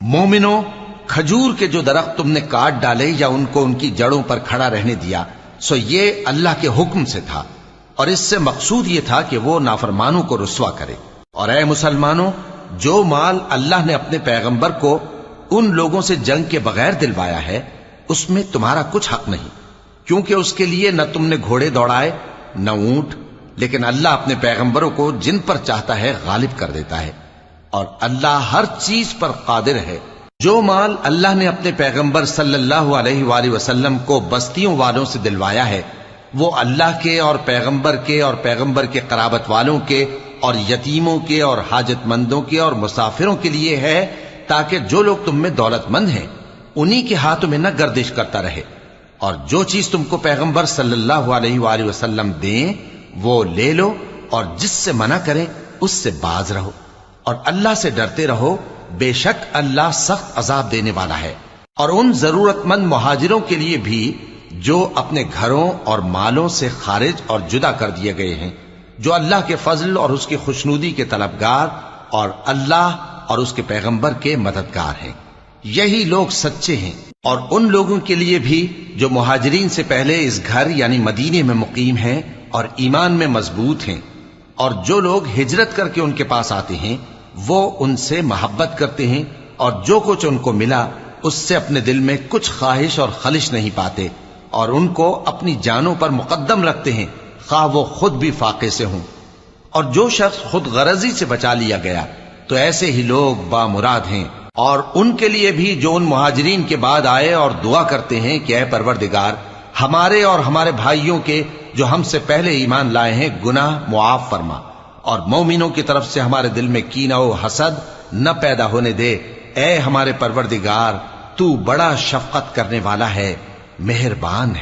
مومنو، کھجور کے جو درخت تم نے کاٹ ڈالے یا ان کو ان کی جڑوں پر کھڑا رہنے دیا، سو یہ اللہ کے حکم سے تھا، اور اس سے مقصود یہ تھا کہ وہ نافرمانوں کو رسوا کرے۔ اور اے مسلمانوں، جو مال اللہ نے اپنے پیغمبر کو ان لوگوں سے جنگ کے بغیر دلوایا ہے، اس میں تمہارا کچھ حق نہیں، کیونکہ اس کے لیے نہ تم نے گھوڑے دوڑائے نہ اونٹ، لیکن اللہ اپنے پیغمبروں کو جن پر چاہتا ہے غالب کر دیتا ہے، اور اللہ ہر چیز پر قادر ہے۔ جو مال اللہ نے اپنے پیغمبر صلی اللہ علیہ وآلہ وسلم کو بستیوں والوں سے دلوایا ہے، وہ اللہ کے اور پیغمبر کے قرابت والوں کے اور یتیموں کے اور حاجت مندوں کے اور مسافروں کے لیے ہے، تاکہ جو لوگ تم میں دولت مند ہیں انہی کے ہاتھوں میں نہ گردش کرتا رہے، اور جو چیز تم کو پیغمبر صلی اللہ علیہ وآلہ وسلم دیں وہ لے لو، اور جس سے منع کریں اس سے باز رہو، اور اللہ سے ڈرتے رہو، بے شک اللہ سخت عذاب دینے والا ہے۔ اور ان ضرورت مند مہاجروں کے لیے بھی جو اپنے گھروں اور مالوں سے خارج اور جدا کر دیے گئے ہیں، جو اللہ کے فضل اور اس کی خوشنودی کے طلبگار اور اللہ اور اس کے پیغمبر کے مددگار ہیں، یہی لوگ سچے ہیں۔ اور ان لوگوں کے لیے بھی جو مہاجرین سے پہلے اس گھر یعنی مدینے میں مقیم ہیں اور ایمان میں مضبوط ہیں، اور جو لوگ ہجرت کر کے ان کے پاس آتے ہیں وہ ان سے محبت کرتے ہیں، اور جو کچھ ان کو ملا اس سے اپنے دل میں کچھ خواہش اور خلش نہیں پاتے، اور ان کو اپنی جانوں پر مقدم رکھتے ہیں، خواہ وہ خود بھی فاقے سے ہوں۔ اور جو شخص خود غرضی سے بچا لیا گیا تو ایسے ہی لوگ بامراد ہیں۔ اور ان کے لیے بھی جو ان مہاجرین کے بعد آئے اور دعا کرتے ہیں کہ اے پروردگار، ہمارے اور ہمارے بھائیوں کے جو ہم سے پہلے ایمان لائے ہیں گناہ معاف فرما، اور مومنوں کی طرف سے ہمارے دل میں کینہ و حسد نہ پیدا ہونے دے، اے ہمارے پروردگار، تو بڑا شفقت کرنے والا ہے، مہربان ہے۔